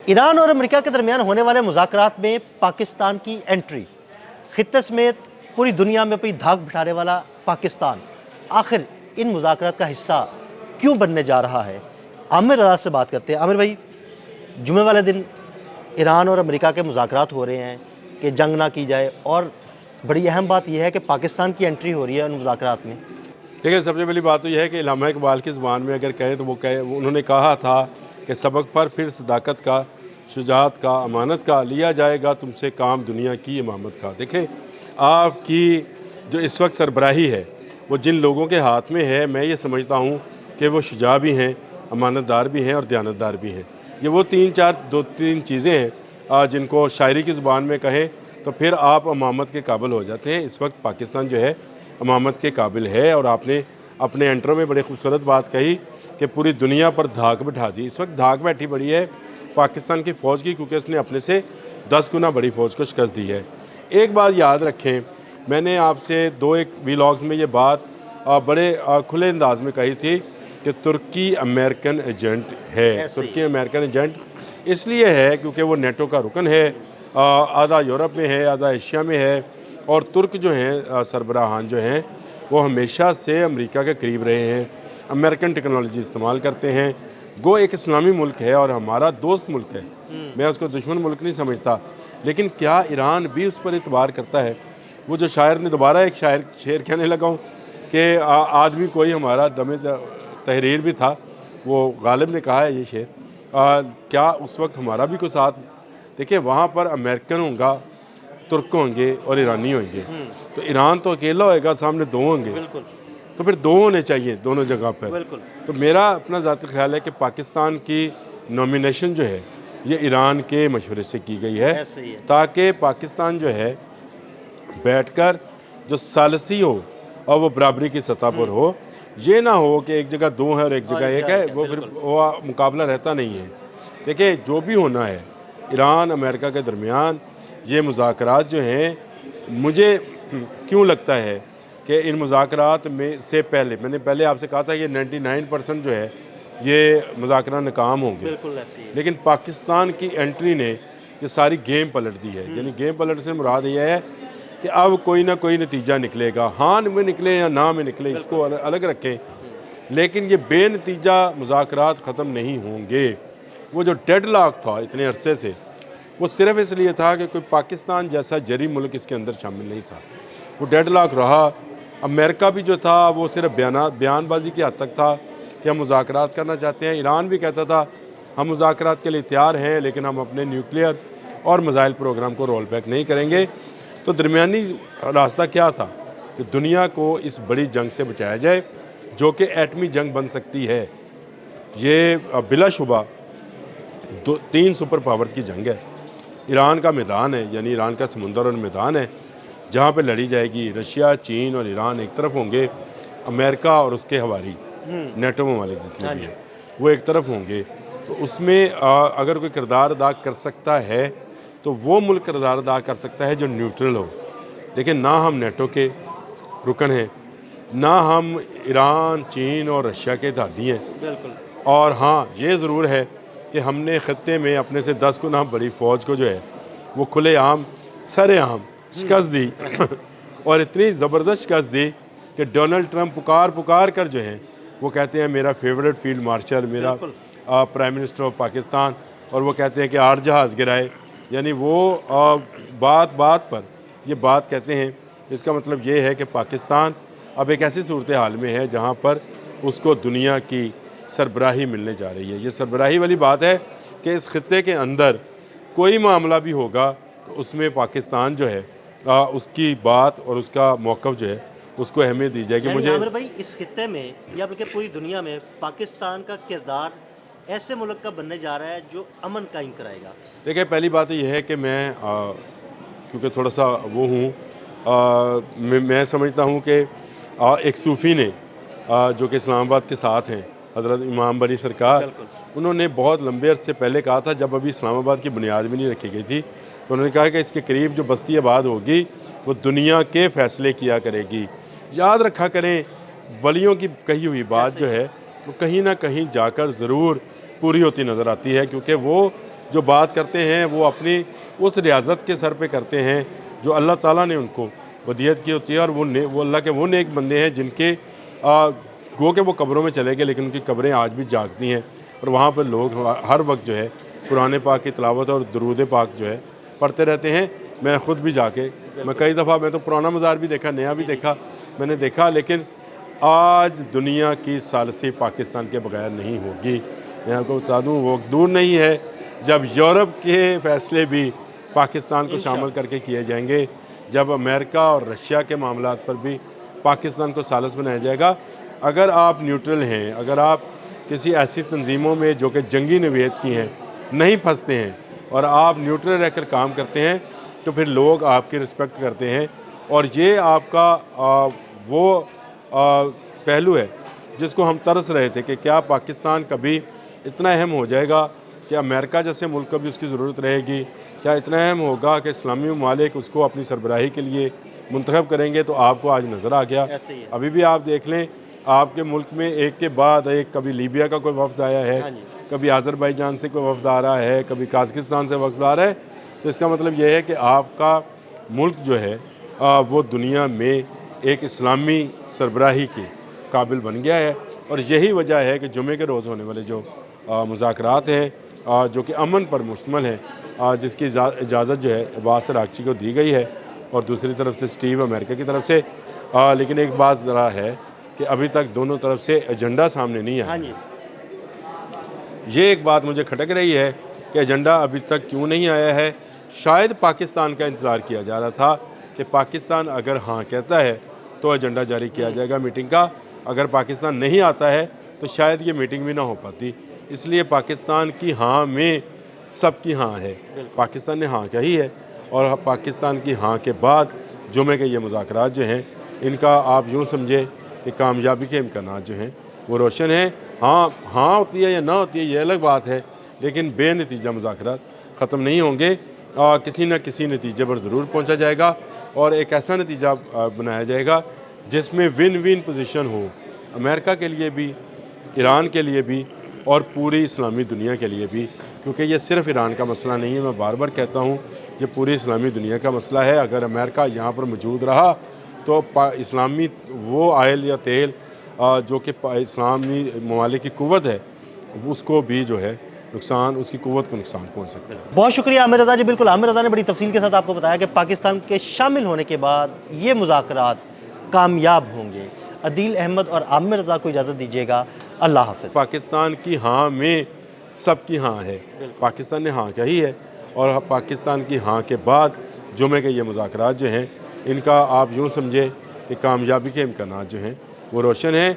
Iran और America के दरमियान होने वाले मुज़ाकरात में पाकिस्तान की एंट्री, खित्ते समेत पूरी दुनिया में अपनी धाक बिठाने वाला पाकिस्तान आखिर इन मुज़ाकरात का हिस्सा क्यों बनने जा रहा है? आमिर रज़ा से बात करते हैं। आमिर भाई, जुमे वाले दिन ईरान और अमेरिका के मुज़ाकरात हो रहे हैं कि जंग ना की जाए, और बड़ी अहम बात यह है कि पाकिस्तान की एंट्री हो रही है उन मुज़ाकरात में। देखिए, सबसे पहली बात तो यह है कि इल्हामा इकबाल की ज़ुबान में अगर कहें तो उन्होंने कहा था कि सबक पर फिर सदाकत का, शुजाअत का, अमानत का, लिया जाएगा तुमसे काम दुनिया की इमामत का। देखें, आपकी जो इस वक्त सरबराही है वो जिन लोगों के हाथ में है, मैं ये समझता हूँ कि वो शुजा भी हैं, अमानतदार भी हैं और दयानतदार भी हैं। ये वो दो तीन चीज़ें हैं जिनको शायरी की ज़ुबान में कहें तो फिर आप अमामत के काबिल हो जाते हैं। इस वक्त पाकिस्तान जो है अमामत के काबिल है। और आपने अपने इंट्रो में बड़ी खूबसूरत बात कही कि पूरी दुनिया पर धाक बिठा दी। इस वक्त धाक बैठी बड़ी है पाकिस्तान की फ़ौज की, क्योंकि उसने अपने से 10 गुना बड़ी फ़ौज को शिकस्त दी है। एक बात याद रखें, मैंने आपसे एक व्लॉग्स में ये बात बड़े खुले अंदाज में कही थी कि तुर्की अमेरिकन एजेंट है। तुर्की अमेरिकन एजेंट इसलिए है क्योंकि वो नेटो का रुकन है, आधा यूरोप में है, आधा एशिया में है। और तुर्क जो हैं सरबराहान जो हैं वो हमेशा से अमेरिका के करीब रहे हैं, अमेरिकन टेक्नोलॉजी इस्तेमाल करते हैं। गो एक इस्लामी मुल्क है और हमारा दोस्त मुल्क है, मैं उसको दुश्मन मुल्क नहीं समझता। लेकिन क्या ईरान भी उस पर इतबार करता है? वो जो शायर ने दोबारा एक शेर कहने लगा हूँ कि आदमी कोई हमारा दमे तहरीर भी था, वो गालिब ने कहा है ये शेर। क्या उस वक्त हमारा भी कोई साथ? देखिए, वहाँ पर अमेरिकन होगा, तुर्क होंगे और ईरानी होंगे। तो ईरान तो अकेला होएगा, सामने दो होंगे, तो फिर दो होने चाहिए दोनों जगह पर। तो मेरा अपना ज़ाती ख्याल है कि पाकिस्तान की नॉमिनेशन जो है ये ईरान के मशवरे से की गई है, ताकि पाकिस्तान जो है बैठकर जो सालसी हो और वो बराबरी की सतह पर हो। ये ना हो कि एक जगह दो है और एक जगह एक है, वो फिर वो मुकाबला रहता नहीं है। देखिए, जो भी होना है ईरान अमेरिका के दरमियान, ये मुज़ाकरात जो हैं, मुझे क्यों लगता है कि इन मुज़ाकरात में से पहले, मैंने पहले आपसे कहा था कि 99% जो है ये मुज़ाकरात नाकाम होंगे, लेकिन पाकिस्तान की एंट्री ने ये सारी गेम पलट दी है। यानी गेम पलट से मुराद ये है कि अब कोई ना कोई नतीजा निकलेगा, हाँ में निकले या ना में निकले, इसको अलग रखें, लेकिन ये बेनतीजा मुज़ाकरात ख़त्म नहीं होंगे। वो जो डेडलॉक था इतने अरसे से, वो सिर्फ इसलिए था कि कोई पाकिस्तान जैसा जरी मुल्क इसके अंदर शामिल नहीं था। वो डेडलॉक रहा। अमेरिका भी जो था वो सिर्फ बयानबाजी की हद तक था कि हम मुज़ाकरात करना चाहते हैं। ईरान भी कहता था हम मुज़ाकरात के लिए तैयार हैं, लेकिन हम अपने न्यूक्लियर और मिसाइल प्रोग्राम को रोल बैक नहीं करेंगे। तो दरमियानी रास्ता क्या था कि दुनिया को इस बड़ी जंग से बचाया जाए, जो कि एटमी जंग बन सकती है। ये बिलाशुबा 3 सुपर पावर्स की जंग है। ईरान का मैदान है, यानी ईरान का समुंदर और मैदान है जहाँ पे लड़ी जाएगी। रशिया, चीन और ईरान एक तरफ होंगे, अमेरिका और उसके हवारी नेटो ममालिक जितने भी हैं वो एक तरफ होंगे। तो उसमें अगर कोई किरदार अदा कर सकता है तो वो मुल्क किरदार अदा कर सकता है जो न्यूट्रल हो। देखिए, ना हम नेटो के रुकन हैं, ना हम ईरान, चीन और रशिया के दादी हैं। और हाँ, ये ज़रूर है कि हमने ख़त्ते में अपने से 10 गुना बड़ी फ़ौज को जो है वो खुलेआम सरेआम शिकस्त दी और इतनी ज़बरदस्त शिकस्त दी कि डोनाल्ड ट्रंप पुकार कर जो है वो कहते हैं मेरा फेवरेट फील्ड मार्शल, मेरा प्राइम मिनिस्टर ऑफ पाकिस्तान, और वो कहते हैं कि 8 जहाज़ गिराए। यानी वो बात पर ये बात कहते हैं। इसका मतलब ये है कि पाकिस्तान अब एक ऐसी सूरत हाल में है जहाँ पर उसको दुनिया की सरबराही मिलने जा रही है। ये सरबराही वाली बात है कि इस खित्ते के अंदर कोई मामला भी होगा तो उसमें पाकिस्तान जो है उसकी बात और उसका मौक़िफ़ जो है उसको अहमियत दी जाएगी। मुझे आमिर भाई, इस खित्ते में या बल्कि पूरी दुनिया में पाकिस्तान का किरदार ऐसे मुल्क का बनने जा रहा है जो अमन कायम कराएगा। देखिए, पहली बात तो ये है कि मैं क्योंकि थोड़ा सा वो हूँ, मैं समझता हूँ कि एक सूफ़ी ने जो कि इस्लामाबाद के साथ हैं, हज़रत इमाम बनी सरकार, उन्होंने बहुत लंबे अरसे पहले कहा था, जब अभी इस्लामाबाद की बुनियाद भी नहीं रखी गई थी, तो उन्होंने कहा कि इसके करीब जो बस्ती आबाद होगी वो दुनिया के फ़ैसले किया करेगी। याद रखा करें, वलियों की कही हुई बात जो है वो कहीं ना कहीं जाकर ज़रूर पूरी होती नज़र आती है, क्योंकि वो جو بات کرتے ہیں وہ اپنی اس ریاضت کے سر پہ کرتے ہیں جو اللہ تعالیٰ نے ان کو ودیت کی ہوتی ہے، اور وہ اللہ کے وہ نیک بندے ہیں جن کے گو کہ وہ قبروں میں چلے گئے لیکن ان کی قبریں آج بھی جاگتی ہیں، اور وہاں پر لوگ ہر وقت جو ہے قرآن پاک کی تلاوت اور درود پاک جو ہے پڑھتے رہتے ہیں۔ میں خود بھی جا کے میں کئی دفعہ میں تو پرانا مزار بھی دیکھا، نیا بھی دیکھا، میں نے دیکھا، لیکن آج دنیا کی ثالثی پاکستان کے بغیر نہیں ہوگی۔ میں آپ کو بتا دوں وہ وقت دور نہیں ہے جب یورپ کے فیصلے بھی پاکستان کو شامل کر کے کیے جائیں گے، جب امریکہ اور رشیا کے معاملات پر بھی پاکستان کو ثالث بنایا جائے گا۔ اگر آپ نیوٹرل ہیں، اگر آپ کسی ایسی تنظیموں میں جو کہ جنگی نوعیت کی ہیں نہیں پھنستے ہیں اور آپ نیوٹرل رہ کر کام کرتے ہیں، تو پھر لوگ آپ کی رسپیکٹ کرتے ہیں، اور یہ آپ کا وہ پہلو ہے جس کو ہم ترس رہے تھے کہ کیا پاکستان کبھی اتنا اہم ہو جائے گا کہ امریکہ جیسے ملک کو بھی اس کی ضرورت رہے گی، کیا اتنا اہم ہوگا کہ اسلامی ممالک اس کو اپنی سربراہی کے لیے منتخب کریں گے؟ تو آپ کو آج نظر آ گیا۔ ابھی بھی آپ دیکھ لیں، آپ کے ملک میں ایک کے بعد ایک، کبھی لیبیا کا کوئی وفد آیا ہے، کبھی آذربائیجان سے کوئی وفد آ رہا ہے، کبھی قازقستان سے وفد آ رہا ہے، تو اس کا مطلب یہ ہے کہ آپ کا ملک جو ہے وہ دنیا میں ایک اسلامی سربراہی کے قابل بن گیا ہے، اور یہی وجہ ہے کہ جمعے کے روز ہونے والے جو مذاکرات ہیں جو کہ امن پر مشتمل ہیں، جس کی اجازت جو ہے عباس عراقچی کو دی گئی ہے، اور دوسری طرف سے سٹیو امریکہ کی طرف سے، لیکن ایک بات ذرا ہے کہ ابھی تک دونوں طرف سے ایجنڈا سامنے نہیں آیا۔ یہ ایک بات مجھے کھٹک رہی ہے کہ ایجنڈا ابھی تک کیوں نہیں آیا ہے۔ شاید پاکستان کا انتظار کیا جا رہا تھا کہ پاکستان اگر ہاں کہتا ہے تو ایجنڈا جاری کیا جائے گا میٹنگ کا، اگر پاکستان نہیں آتا ہے تو شاید یہ میٹنگ بھی نہ ہو پاتی۔ اس لیے پاکستان کی ہاں میں سب کی ہاں ہے، پاکستان نے ہاں کہی ہے، اور پاکستان کی ہاں کے بعد جمعے کے یہ مذاکرات جو ہیں ان کا آپ یوں سمجھے کہ کامیابی کے امکانات جو ہیں وہ روشن ہیں۔ ہاں ہوتی ہے یا نہ ہوتی ہے یہ الگ بات ہے، لیکن بے نتیجہ مذاکرات ختم نہیں ہوں گے، کسی نہ کسی نتیجے پر ضرور پہنچا جائے گا، اور ایک ایسا نتیجہ بنایا جائے گا جس میں ون ون پوزیشن ہو، امریکہ کے لیے بھی، ایران کے لیے بھی، اور پوری اسلامی دنیا کے لیے بھی، کیونکہ یہ صرف ایران کا مسئلہ نہیں ہے، میں بار بار کہتا ہوں یہ پوری اسلامی دنیا کا مسئلہ ہے۔ اگر امریکہ یہاں پر موجود رہا تو اسلامی وہ آئل یا تیل جو کہ اسلامی ممالک کی قوت ہے اس کو بھی جو ہے نقصان، اس کی قوت کو نقصان پہنچ سکتا ہے۔ بہت شکریہ عامر رضا جی۔ بالکل عامر رضا نے بڑی تفصیل کے ساتھ آپ کو بتایا کہ پاکستان کے شامل ہونے کے بعد یہ مذاکرات کامیاب ہوں گے۔ عدیل احمد اور عامر رضا کو اجازت دیجیے گا، اللہ حافظ۔ پاکستان کی ہاں میں سب کی ہاں ہے، پاکستان نے ہاں کہی ہے، اور پاکستان کی ہاں کے بعد جمعے کے یہ مذاکرات جو ہیں ان کا آپ یوں سمجھے کہ کامیابی کے امکانات جو ہیں وہ روشن ہیں۔